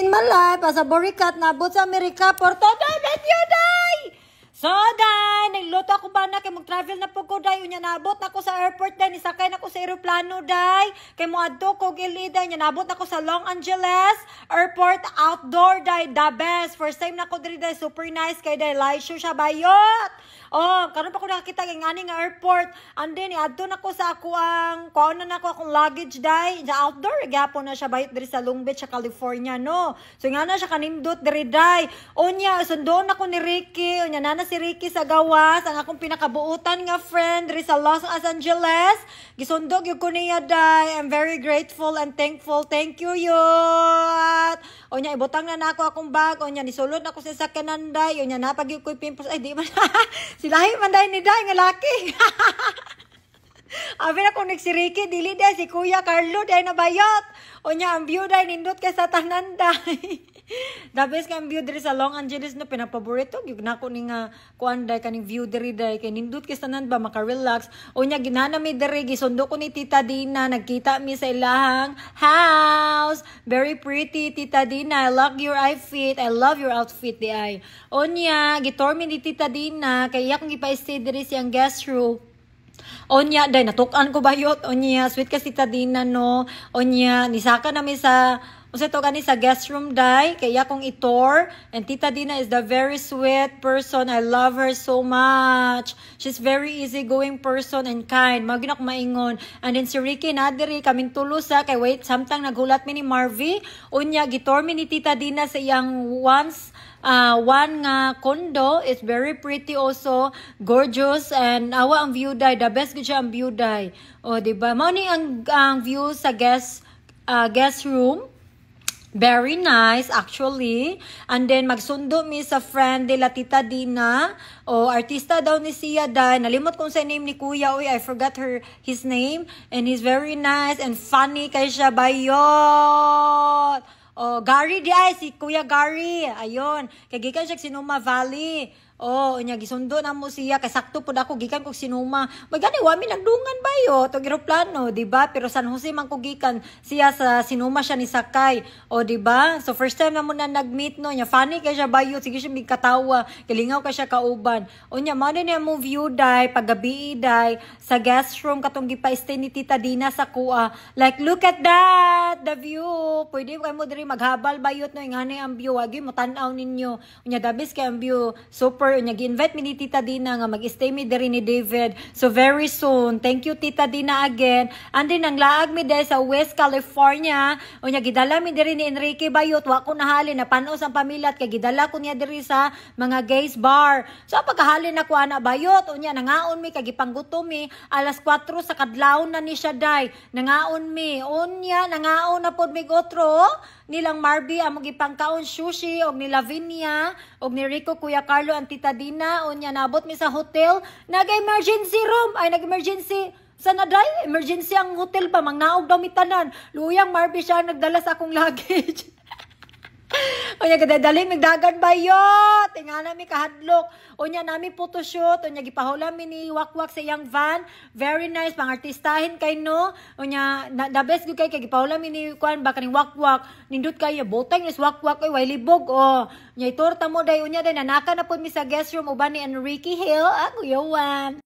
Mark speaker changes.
Speaker 1: In my life, as a borikat, nabot sa Amerika, Porto, day, medyo, day! So, day, nagluto ako ba na, kay mag-travel na po ko, day, unya, nabot na ko sa airport, day, nisakay na ko sa aeroplano, day, kay mo adto ko, gili, day, unya, nabot na ko sa Los Angeles Airport, outdoor, day, the best. First time na ko, day, super nice, kay, day, live show siya, bayot! Oh, karon pa ko nakakita kay ngani nga airport. And then adto na ko sa ako ang kuan na nako akong luggage day. Sa outdoor gyapon na siya bayot diri sa Long Beach sa California no. So nga na siya kanindot diri day. Unya sundoon ako ni Ricky. Unya na si Ricky sa gawas ang akong pinakabuutan nga friend diri sa Los Angeles. Gisundog gyud ko niya day. I'm very grateful and thankful. Thank you yot. Unya ibutang na nako akong bag. Unya nisulod ako sa sakyanan day. Unya napagyo ko pimpos ay di man. Silahi man dahil ni Day nga laki. Abi na kung si Ricky, dili day si Kuya Carlo day nabayot. O niya ang view day nindot kay sa tanan day. The best ka ang view diri sa Los Angeles no pinapaborito gyud nako ni nga kuan day kaning view diri day kay nindot kay tanan ba maka-relax. O niya ginana mi diri gisundo ko ni Tita Dina, nagkita mi sa ilahang house. Very pretty Tita Dina. I love your outfit. I love your outfit di ay. O niya gitor mi ni Tita Dina kay iya kong gipa-stay diri siyang guest room. Onya, day, natukan ko bayot. Onya, sweet kasi Tadina, no? Onya, nisaka namin sa, kasi to gani sa guest room, day. Kaya kong itor. And Tita Dina is the very sweet person. I love her so much. She's very easygoing person and kind. Magin ako maingon. And then si Ricky, nadiri, kaming tulusa. Kay wait, samtang nagulat mi ni Marvy. Onya, gitor mi ni Tita Dina sa iyang one nga condo. It's very pretty also, gorgeous, and awa ang view day, the best gud siya ang view day. O diba mao ni ang view sa guest room. Very nice actually. And then magsundo mi sa friend de la Tita Dina. O artista daw ni siya day. Nalimot kong sa name ni Kuya. Uy, I forgot his name. And he's very nice and funny kay siya bayot. Oh, Gary di ay, si Kuya Gary. Ayun. Kaya gikan siya Sinuma Valley. Oh, unya gisundo na mo siya kay sakto pud ako gikan kog Sinuma. Magani wami nagdungan ba yo to eroplano, di ba? Pero San Jose man ko gikan siya sa Sinuma siya ni sakay. Oh, di ba? So first time na mo na nagmeet no, nya funny kay siya bayo, sige siya migkatawa, kilingaw ka siya kauban. Unya mao ni mo view day paggabi day sa guest room katong gipa-stay ni Tita Dina sa kuha. Like look at that, the view. Pwede kay mo diri maghabal bayot no ngani ang view, agi mo tan-aw ninyo. Unya dabis kay ang view super. Unya gi-invite mi ni Tita Dina nga mag-stay mi diri ni David. So very soon. Thank you Tita Dina again. And then ang laag mi diri sa West California. Unya gidala mi diri ni Enrique Bayot. Wa ko nahali na panos ang pamilya kay gidala ko niya diri sa mga gays bar. So pagkahali na ko ana Bayot, unya nangaon mi kay gipanggutom mi alas 4 sa kadlawon na ni siya day. Nangaon mi. Unya nangaon na pod mi gotro. Nilang Marby among gipangkaon sushi og ni Lavinia og ni Rico Kuya Carlo ang Tita Dina. Unya nabot mi sa hotel, nag-emergency room ay nag-emergency sana day emergency ang hotel pa mangnaog daw mi tanan. Luyang Marby siya nagdala sa akong luggage. Unya kadadaling nagdagan bayot. Tingana mi kahadlok. Unya nami photoshoot. Unya gipahula mi ni Wakwak sa iyang van. Very nice pang artistahin kay no. Unya the best gud kay gipahula mi ni kuan ba kaning Wakwak. Nindot kay botang is Wakwak oy way libog. Oh. Unya itorta mo day unya day nanaka na pud mi sa guest room uban ni Enrique Hill. Ako yawan.